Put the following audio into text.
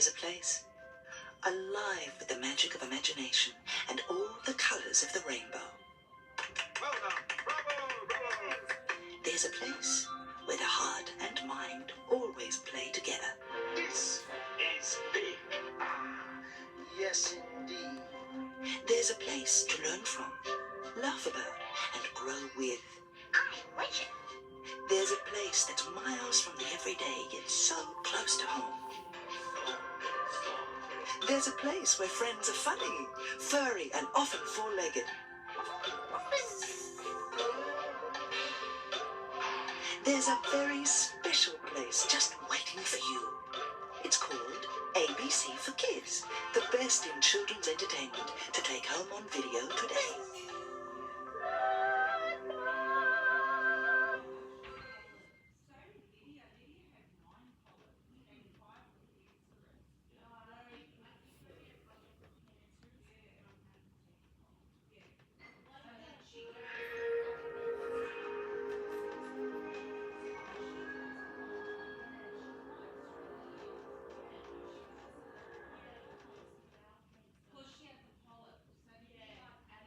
There's a place alive with the magic of imagination and all the colors of the rainbow. Well done. Bravo, bravo. There's a place where the heart and mind always play together. This is big. Yes, indeed. There's a place to learn from, laugh about, and grow with. I'm Richard. There's a place that's miles from the everyday, yet so close to home. There's a place where friends are funny, furry, and often four-legged. There's a very special place just waiting for you. It's called ABC for Kids, the best in children's entertainment to take home on video today.